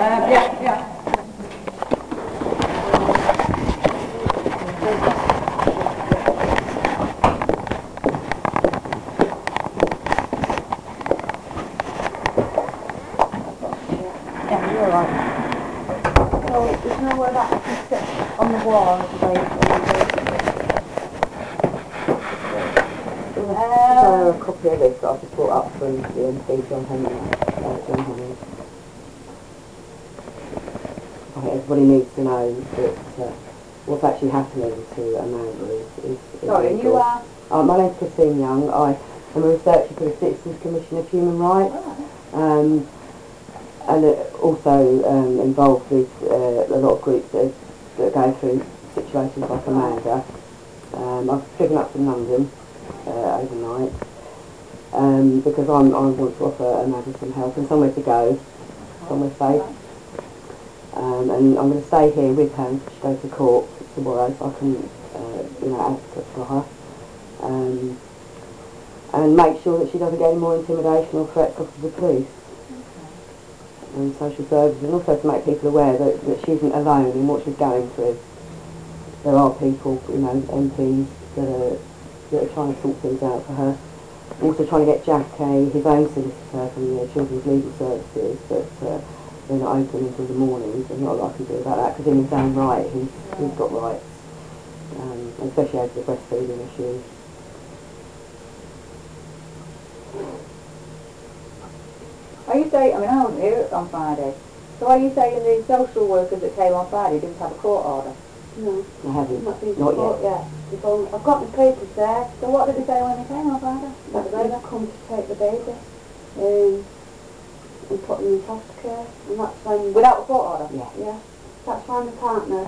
Yeah. Yeah, you're right. So there's nowhere that I can sit on the wall and wait. A copy of this that I've just brought up from the MP John Henry. I think everybody needs to know that what's actually happening to Amanda is Sorry, and you are? My name's Christine Young. I am a researcher for the Citizens Commission of Human Rights. And also involved with a lot of groups that go through situations like Amanda. I've driven up from London overnight because I want to offer Amanda some help and somewhere to go, somewhere safe. And I'm going to stay here with her until she goes to court tomorrow, so I can, advocate for her. And make sure that she doesn't get any more intimidation or threats off of the police and social services, and also to make people aware that she isn't alone in what she's going through. There are people, MPs that are trying to sort things out for her. Also trying to get Jack his own solicitor from the Children's Legal Services, but they're not open until the morning, so there's not a lot I can do about that, because in his own right, he's got rights, especially over the breastfeeding issue. Are you saying, I wasn't here on Friday, so are you saying the social workers that came on Friday didn't have a court order? No. I haven't. Not been to Not court yet. I've got the papers there. So what did they say when they came on Friday? That they've come to take the baby and put them in foster care, and that's when... Without a court order? Yeah. That's when the partner...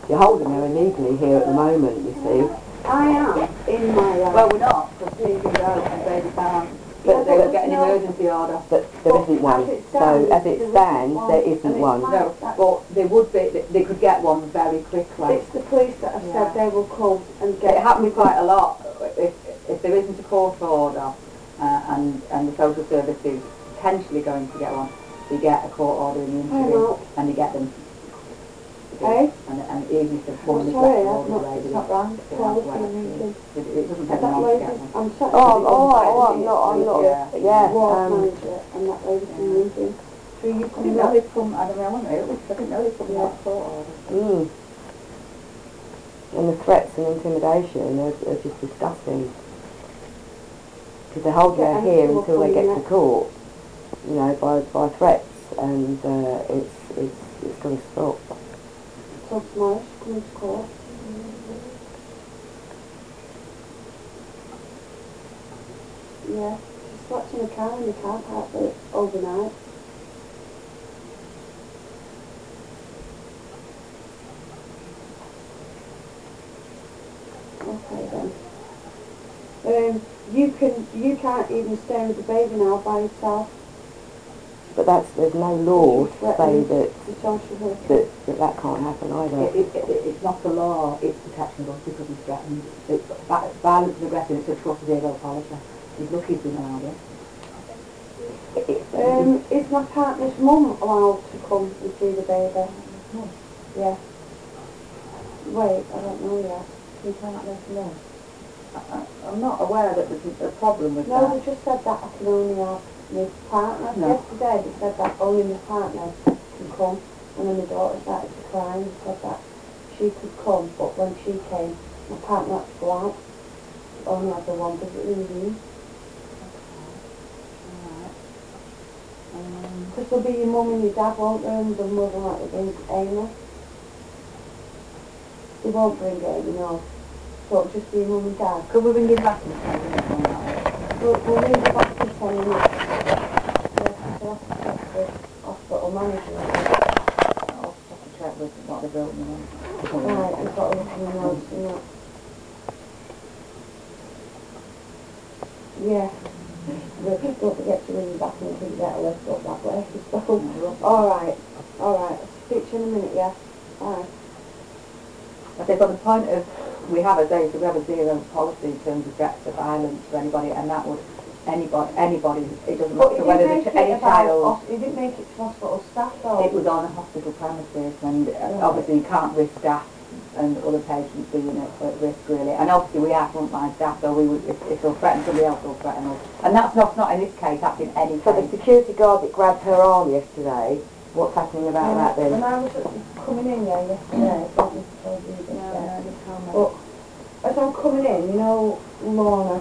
You're holding her illegally here at the moment, you see. I am in my... Well, we're not, because she can go and baby can't. But they will get an emergency order. But there isn't one. So as it stands, there isn't one. No, but they would be. They could get one very quickly. It's the police that have said they will come and get... It happens quite a lot. If there isn't a court order and the social services potentially going to get one, they get a court order in the interim and they get them. Hey? And even if the woman is sorry, left it's not wrong. it doesn't take long to get one. I'm sorry. I'm not. Yeah. Manager and that lady's in the meeting. So you couldn't know they'd come, I didn't know they'd come that court order. And the threats and intimidation are just disgusting. Because they're holding her here until they get to court, by threats, and it's going to stop. So tomorrow she's coming to court. Yeah, she slept in a car in the car park for overnight. Okay then. You can't even stay with the baby now by yourself. But there's no law to say that can't happen either. It's not the law, it's protection of because he's threatened. Violence and aggression, it's a trust zero policy. He's lucky he's been allowed it. Is my partner's mum allowed to come and see the baby? No. Yeah. Wait, I don't know yet. You can't let them know. I'm not aware that there's a problem with that. No, they just said that I can only have my partner. No. Yesterday they said that only my partner can come. And then my daughter started to cry and said that she could come, but when she came, my partner had to go out. Only had the one visit in the room. Because there'll be your mum and your dad, won't there? And the mother might bring Amy. They won't bring Amy, no. So it'll just be your mum and dad. Could we ring you back and say We'll ring you back in 10 minutes. Yeah, we'll have to check the hospital manager. I'll have to check with what they're building on. Right, we've got to look in the notes and that. Yeah. Don't forget to ring you back and get a lift up that way. So, alright. I'll speak to you in a minute, yeah? Bye. I think on the point of, we have a zero policy in terms of threats of violence for anybody, and that would anybody, it doesn't But matter whether any child. he didn't make it to hospital staff though. It was on a hospital premises, and obviously you can't risk staff and other patients being at risk really. And obviously we are frontline staff, so we would, if they'll threaten somebody else, they'll threaten us. And that's not in this case, that's in any So case. the security guard that grabbed her arm yesterday, what's happening about that then? When I was coming in there yesterday, I told you this, but as I'm coming in, you know, Lorna,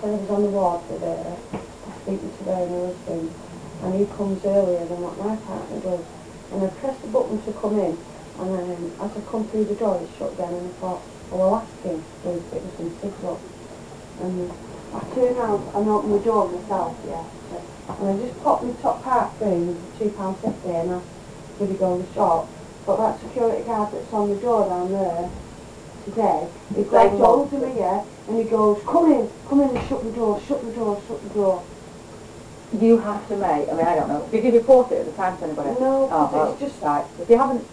when I was on the ward with her, speaking to her and her husband, and he comes earlier than what my partner does. And I pressed the button to come in, and then as I come through the door, it's shut down, and I thought, well, I'll ask him if it was some signal. And I turned around and opened the door myself, and I just popped my top part through, £2.50, and asked, would he go in the shop? But that security guard that's on the door down there today, he grabbed hold of me, and he goes, come in and shut the door, shut the door, shut the door. You have to make, I mean, I don't know, did you report it at the time to anybody? No, well, it's just... Right. If you haven't,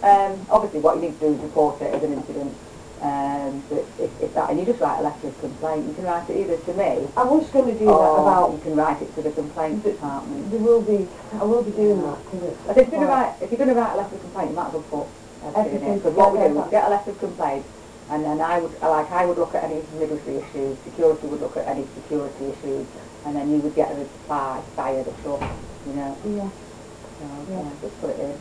obviously what you need to do is report it as an incident. But if that, and you just write a letter of complaint, you can write it either to me. I was going to do that or you can write it to the complaints department. I will be doing that. If you're going to write a letter of complaint, you might as well put everything in it. Because what we do is get a letter of complaint, and then I would look at any military issues, security would look at any security issues, and then you would get a reply via the trust, you know. Yeah. So, yeah, just put it in.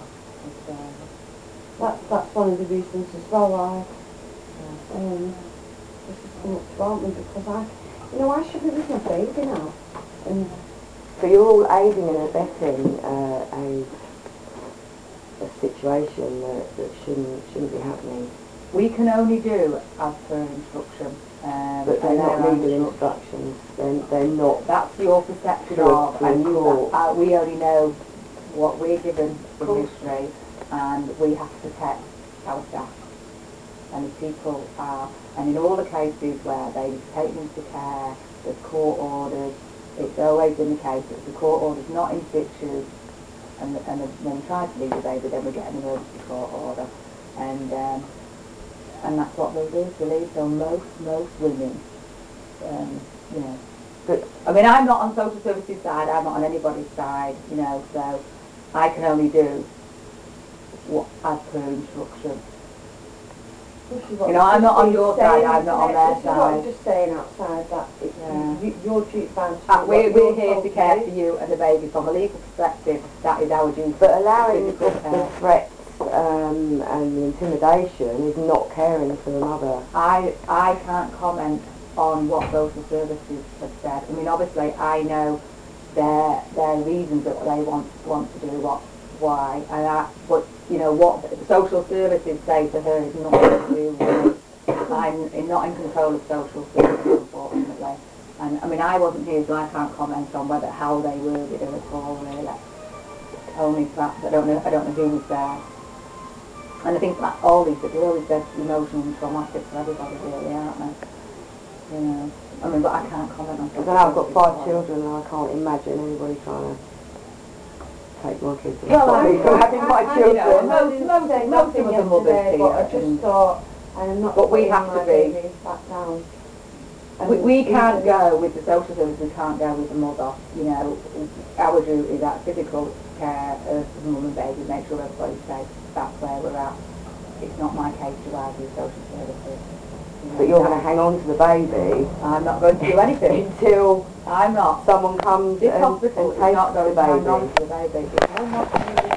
That's one of the reasons as well why this has come up to haunt me, because I should be with my baby now. And so you're all aiding and abetting a situation that shouldn't be happening. We can only do as per instruction. But they're not legal instructions. They're not. That's your perception of, and we only know what we're given in history, and we have to protect our staff. And if people are, and in all the cases where they've taken into care, the court orders, it's always been the case that the court order's not in situ, and then try to leave the baby, then we get an emergency court order, and that's what they'll do to leave. So most women, you know, but I mean, I'm not on social services side, I'm not on anybody's side, you know, so I can only do what as per instruction. You know, I'm not on your side, I'm not on their side. This is what I'm just saying outside, that it's your duty bound. We're here to care for you and the baby from a legal perspective. That is our duty. But allowing the threats and the intimidation is not caring for the mother. I can't comment on what social services have said. I mean, obviously I know their reasons that they want to do why, but you know what the social services say to her is nothing to do with me. I'm not in control of social services, unfortunately. And I mean, I wasn't here, so I can't comment on how they worded her at all, really. Only perhaps I don't know who was there. And I think that all these they're always said emotional and traumatic for everybody, really, aren't they? You know. I mean, but I can't comment on. Because I've got 5 children, and I can't imagine anybody trying to take my kids. Well, having my children. You know, most of the mothers here. But I just thought, I'm not. But we have to be. Back down. We can't go with the social service. We can't go with the mother. You know, our duty is that physical care of the mum and baby, make sure everybody's safe. That's where we're at. It's not my case to argue social services. You know, but you're going to hang on to the baby. I'm not going to do anything until I'm not. Someone comes this and hospital takes is not going the to baby. hang on to the baby. If I'm not going to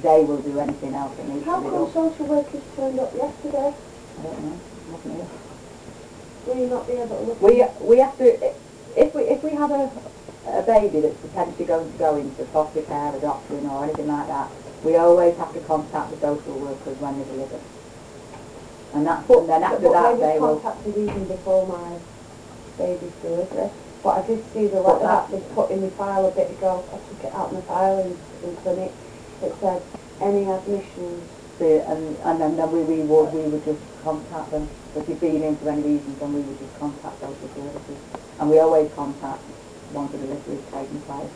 they will do anything else that needs to be done. How come social workers turned up yesterday? I don't know. Wasn't here. Will you not be able to look? We have to, if we have a baby that's potentially going to go into foster care, adoption or anything like that, we always have to contact the social workers when they deliver. And then after that they will... contacted even before my baby's delivery. But I did see the letter that they put in the file a bit ago. I took it out of my file in clinic. It said any admissions. And then we would just contact them. If you've been in for any reason, then we would just contact social services. And we always contact once the delivery is taking place.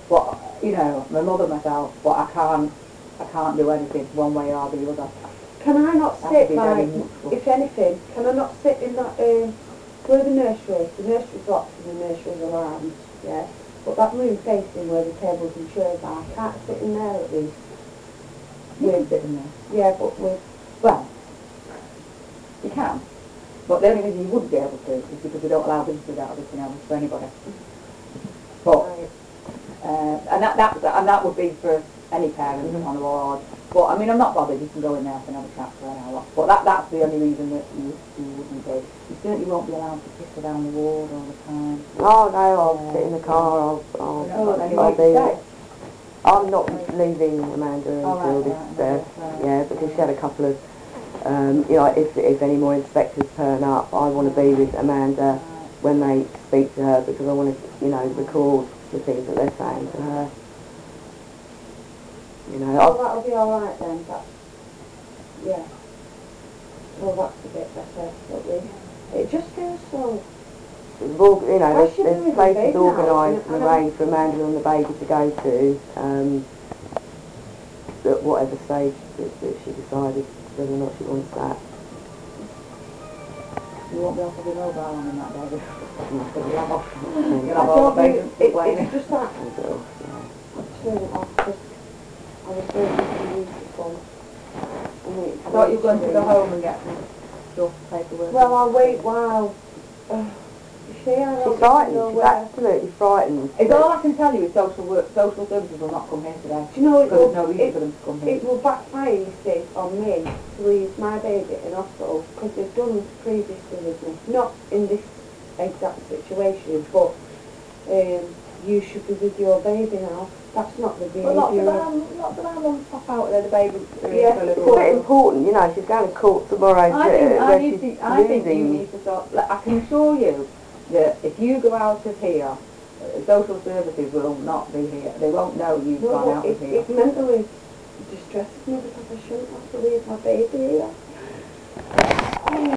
But, you know, my mother myself, but I can't do anything one way or the other. Can I not That sit would be very like, useful. if anything, can I not sit in that, where the nursery's locked and the nursery's alarmed, yeah? But that room facing where the tables and chairs are, I can't sit in there at least. You can sit in there. Yeah, but with... Well, you can. But the only reason you wouldn't be able to is because we don't allow visitors out of this house for anybody. But, and that would be for any parent on the ward. But I mean, I'm not bothered. You can go in there and have a chat for an hour. But that's the only reason that you wouldn't be. You certainly won't be allowed to kiss around the ward all the time. Oh no, I'll sit in the car. I'll be. I'm not leaving Amanda until this. Yeah, because she had a couple of. You know, if any more inspectors turn up, I want to be with Amanda when they speak to her because I want to, you know, record the things that they're saying to her. You know, well, that'll be alright then, yeah. Well, that's a bit better, at least. It just feels so... Well, you know, there's places now, organised and arranged for Amanda and the baby to go to, at whatever stage that she decided whether or not she wants that. You won't be able to be mobile on in that baby. It's just that... I'll turn it off because I was waiting for the music on. I thought you were going to go home and get some stuff, paperwork. Well, I'll wait while... She's frightened. She's absolutely frightened. It's all I can tell you is social services will not come here today. Do you know, there's no reason for them to come here. It will backfire, you see, on me to leave my baby in hospital because they've done this previously with me. Not in this exact situation, but you should be with your baby now. That's not the behaviour. Well, lots of our mums pop out there, the baby. Yeah, it's a bit important, you know. She's going to court tomorrow. I think you need to sort. I can assure you that if you go out of here, social services will not be here. They won't know you've gone out of here. It mentally distresses me because I shouldn't have to leave my baby here.